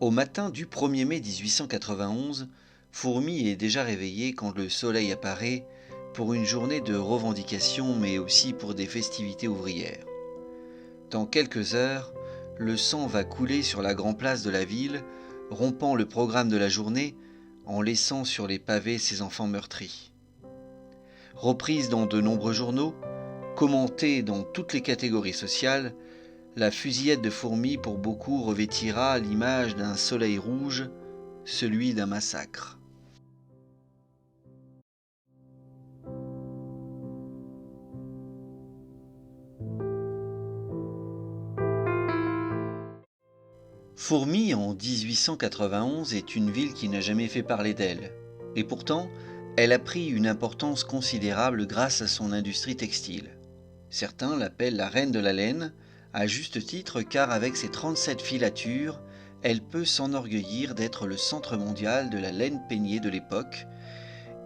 Au matin du 1er mai 1891, Fourmi est déjà réveillé quand le soleil apparaît pour une journée de revendication mais aussi pour des festivités ouvrières. Dans quelques heures, le sang va couler sur la grande place de la ville, rompant le programme de la journée en laissant sur les pavés ses enfants meurtris. Reprise dans de nombreux journaux, commentée dans toutes les catégories sociales, la fusillade de Fourmi pour beaucoup revêtira l'image d'un soleil rouge, celui d'un massacre. Fourmi en 1891 est une ville qui n'a jamais fait parler d'elle, et pourtant, elle a pris une importance considérable grâce à son industrie textile. Certains l'appellent la reine de la laine, à juste titre car avec ses 37 filatures, elle peut s'enorgueillir d'être le centre mondial de la laine peignée de l'époque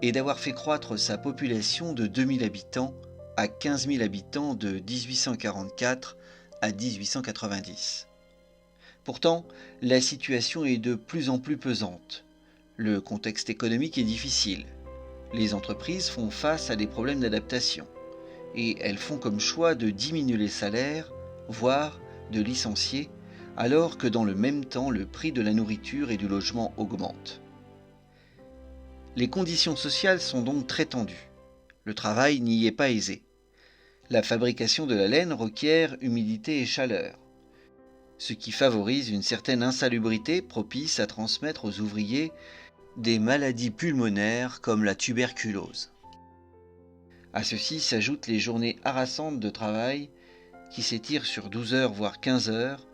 et d'avoir fait croître sa population de 2000 habitants à 15 000 habitants de 1844 à 1890. Pourtant, la situation est de plus en plus pesante. Le contexte économique est difficile. Les entreprises font face à des problèmes d'adaptation et elles font comme choix de diminuer les salaires, voire de licencier, alors que dans le même temps le prix de la nourriture et du logement augmente. Les conditions sociales sont donc très tendues. Le travail n'y est pas aisé. La fabrication de la laine requiert humidité et chaleur, ce qui favorise une certaine insalubrité propice à transmettre aux ouvriers des maladies pulmonaires comme la tuberculose. À ceci s'ajoutent les journées harassantes de travail qui s'étirent sur 12 heures voire 15 heures,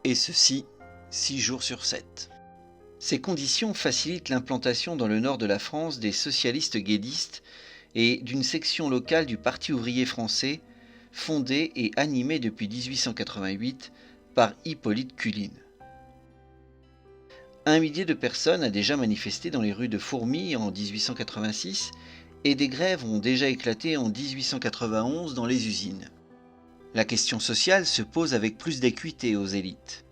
et ceci 6 jours sur 7. Ces conditions facilitent l'implantation dans le nord de la France des socialistes guédistes et d'une section locale du Parti ouvrier français, fondée et animée depuis 1888 par Hippolyte Culin. 1 millier de personnes a déjà manifesté dans les rues de Fourmi en 1886 et des grèves ont déjà éclaté en 1891 dans les usines. La question sociale se pose avec plus d'acuité aux élites.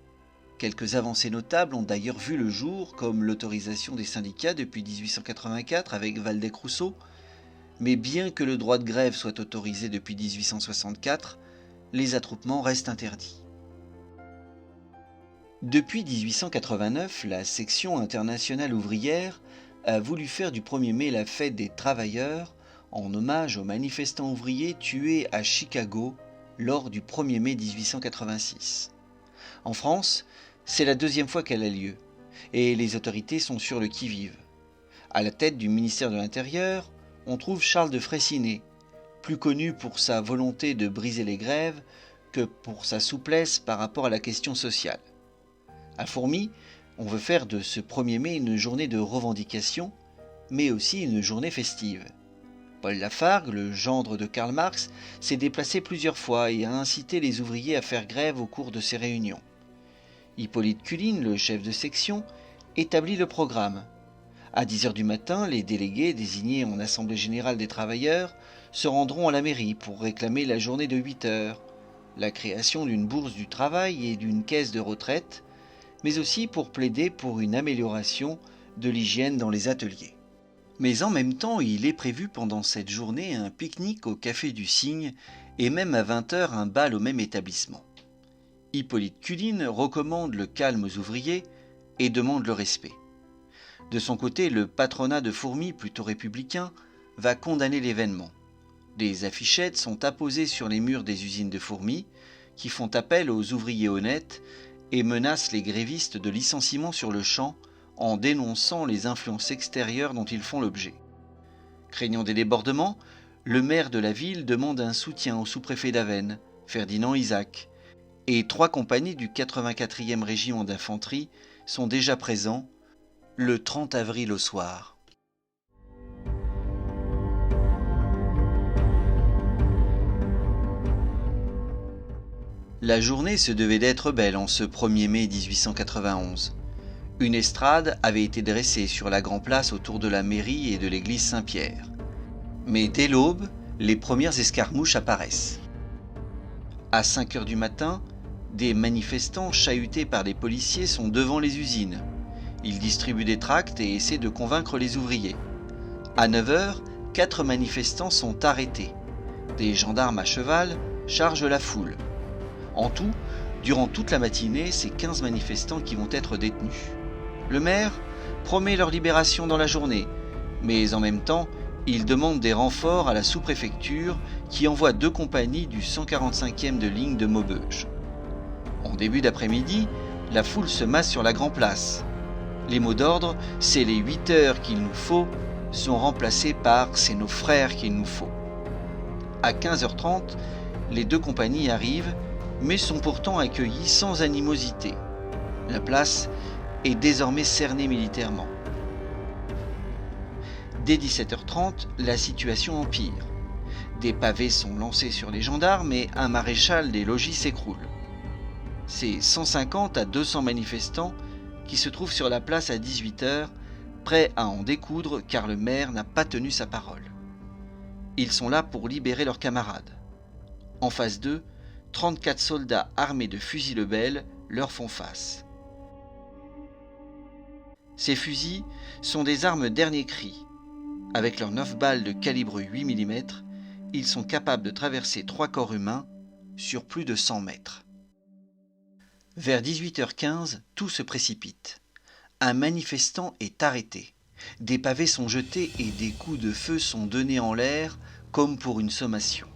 Quelques avancées notables ont d'ailleurs vu le jour, comme l'autorisation des syndicats depuis 1884 avec Waldeck-Rousseau, mais bien que le droit de grève soit autorisé depuis 1864, les attroupements restent interdits. Depuis 1889, la section internationale ouvrière a voulu faire du 1er mai la fête des travailleurs en hommage aux manifestants ouvriers tués à Chicago lors du 1er mai 1886. En France, c'est la deuxième fois qu'elle a lieu, et les autorités sont sur le qui-vive. À la tête du ministère de l'Intérieur, on trouve Charles de Freycinet, plus connu pour sa volonté de briser les grèves que pour sa souplesse par rapport à la question sociale. À Fourmi, on veut faire de ce 1er mai une journée de revendication, mais aussi une journée festive. Paul Lafargue, le gendre de Karl Marx, s'est déplacé plusieurs fois et a incité les ouvriers à faire grève au cours de ces réunions. Hippolyte Culin, le chef de section, établit le programme. À 10 heures du matin, les délégués désignés en Assemblée générale des travailleurs se rendront à la mairie pour réclamer la journée de 8 heures, la création d'une bourse du travail et d'une caisse de retraite, mais aussi pour plaider pour une amélioration de l'hygiène dans les ateliers. Mais en même temps, il est prévu pendant cette journée un pique-nique au Café du Cygne et même à 20 heures un bal au même établissement. Hippolyte Culin recommande le calme aux ouvriers et demande le respect. De son côté, le patronat de Fourmi, plutôt républicain, va condamner l'événement. Des affichettes sont apposées sur les murs des usines de Fourmi, qui font appel aux ouvriers honnêtes et menacent les grévistes de licenciement sur le champ en dénonçant les influences extérieures dont ils font l'objet. Craignant des débordements, le maire de la ville demande un soutien au sous-préfet d'Avesnes, Ferdinand Isaac, et 3 compagnies du 84e régiment d'infanterie sont déjà présents le 30 avril au soir. La journée se devait d'être belle en ce 1er mai 1891. Une estrade avait été dressée sur la grande place autour de la mairie et de l'église Saint-Pierre. Mais dès l'aube, les premières escarmouches apparaissent. À 5 heures du matin, Des manifestants chahutés par des policiers sont devant les usines. Ils distribuent des tracts et essaient de convaincre les ouvriers. À 9 heures, 4 manifestants sont arrêtés. Des gendarmes à cheval chargent la foule. En tout, durant toute la matinée, c'est 15 manifestants qui vont être détenus. Le maire promet leur libération dans la journée, mais en même temps, il demande des renforts à la sous-préfecture qui envoie 2 compagnies du 145e de ligne de Maubeuge. En début d'après-midi, la foule se masse sur la Grand Place. Les mots d'ordre « c'est les 8 heures qu'il nous faut » sont remplacés par « c'est nos frères qu'il nous faut ». À 15h30, les 2 compagnies arrivent, mais sont pourtant accueillies sans animosité. La place est désormais cernée militairement. Dès 17h30, la situation empire. Des pavés sont lancés sur les gendarmes et un maréchal des logis s'écroule. C'est 150 à 200 manifestants qui se trouvent sur la place à 18h, prêts à en découdre car le maire n'a pas tenu sa parole. Ils sont là pour libérer leurs camarades. En face d'eux, 34 soldats armés de fusils Lebel leur font face. Ces fusils sont des armes dernier cri. Avec leurs 9 balles de calibre 8 mm, ils sont capables de traverser 3 corps humains sur plus de 100 mètres. Vers 18h15, tout se précipite. Un manifestant est arrêté. Des pavés sont jetés et des coups de feu sont donnés en l'air comme pour une sommation.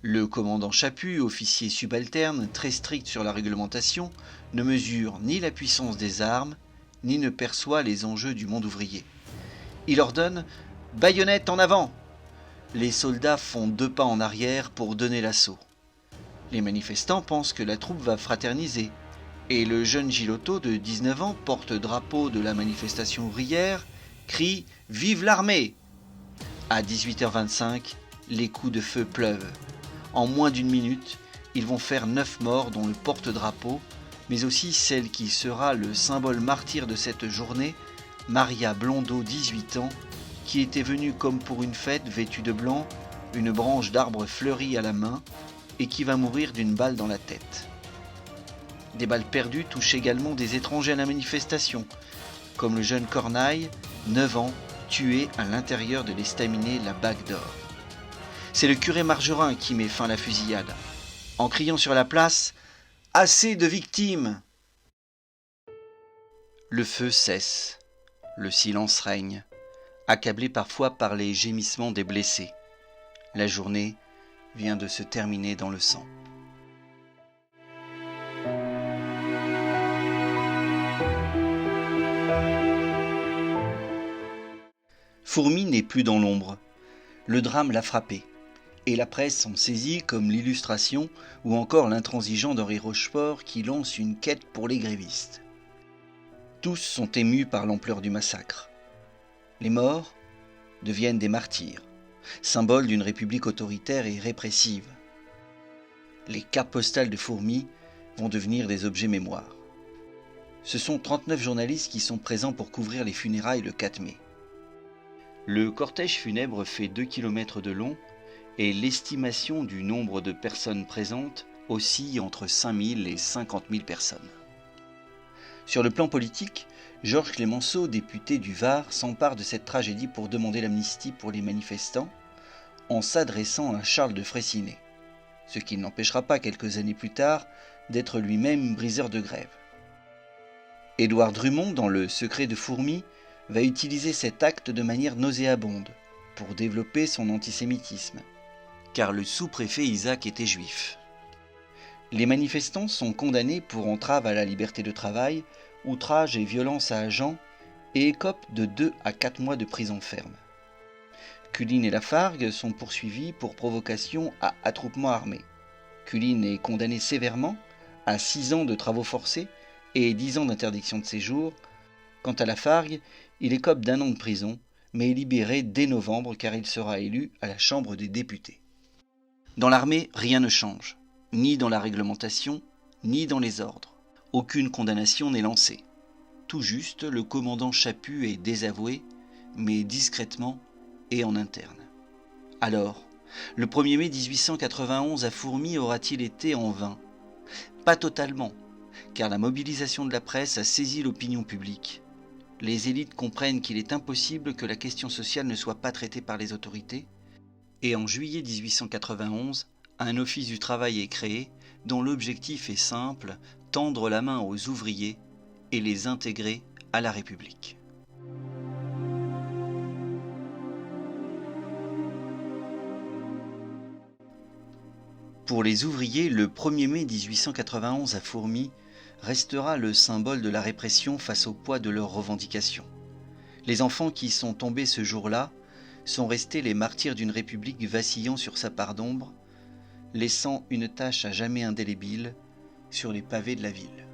Le commandant Chaput, officier subalterne, très strict sur la réglementation, ne mesure ni la puissance des armes, ni ne perçoit les enjeux du monde ouvrier. Il ordonne « Baïonnette en avant !» Les soldats font 2 pas en arrière pour donner l'assaut. Les manifestants pensent que la troupe va fraterniser, et le jeune Gilotto de 19 ans, porte-drapeau de la manifestation ouvrière, crie « Vive l'armée !» À 18h25, les coups de feu pleuvent. En moins d'1 minute, ils vont faire 9 morts dont le porte-drapeau, mais aussi celle qui sera le symbole martyr de cette journée, Maria Blondeau, 18 ans, qui était venue comme pour une fête vêtue de blanc, une branche d'arbre fleurie à la main, et qui va mourir d'une balle dans la tête. Des balles perdues touchent également des étrangers à la manifestation, comme le jeune Cornaille, 9 ans, tué à l'intérieur de l'estaminet La Bague d'Or. C'est le curé Margerin qui met fin à la fusillade, en criant sur la place « Assez de victimes !» Le feu cesse, le silence règne, accablé parfois par les gémissements des blessés. La journée vient de se terminer dans le sang. Fourmi n'est plus dans l'ombre. Le drame l'a frappé. Et la presse s'en saisit comme l'Illustration ou encore l'intransigeant d'Henri Rochefort qui lance une quête pour les grévistes. Tous sont émus par l'ampleur du massacre. Les morts deviennent des martyrs, symboles d'une république autoritaire et répressive. Les cartes postales de Fourmi vont devenir des objets mémoire. Ce sont 39 journalistes qui sont présents pour couvrir les funérailles le 4 mai. Le cortège funèbre fait 2 km de long et l'estimation du nombre de personnes présentes oscille entre 5 000 et 50 000 personnes. Sur le plan politique, Georges Clemenceau, député du Var, s'empare de cette tragédie pour demander l'amnistie pour les manifestants en s'adressant à Charles de Freycinet, ce qui n'empêchera pas quelques années plus tard d'être lui-même briseur de grève. Édouard Drummond, dans Le Secret de Fourmi, va utiliser cet acte de manière nauséabonde pour développer son antisémitisme, car le sous-préfet Isaac était juif. Les manifestants sont condamnés pour entrave à la liberté de travail, outrage et violence à agent et écopent de 2 à 4 mois de prison ferme. Culline et Lafargue sont poursuivis pour provocation à attroupement armé. Culline est condamné sévèrement à 6 ans de travaux forcés et 10 ans d'interdiction de séjour. Quant à Lafargue, il écope d'1 an de prison, mais est libéré dès novembre car il sera élu à la Chambre des députés. Dans l'armée, rien ne change, ni dans la réglementation, ni dans les ordres. Aucune condamnation n'est lancée. Tout juste, le commandant Chaput est désavoué, mais discrètement et en interne. Alors, le 1er mai 1891 à Fourmi aura-t-il été en vain? Pas totalement, car la mobilisation de la presse a saisi l'opinion publique. Les élites comprennent qu'il est impossible que la question sociale ne soit pas traitée par les autorités, et en juillet 1891, un office du travail est créé dont l'objectif est simple, tendre la main aux ouvriers et les intégrer à la République. Pour les ouvriers, le 1er mai 1891 à Fourmies restera le symbole de la répression face au poids de leurs revendications. Les enfants qui sont tombés ce jour-là sont restés les martyrs d'une république vacillant sur sa part d'ombre, laissant une tache à jamais indélébile sur les pavés de la ville.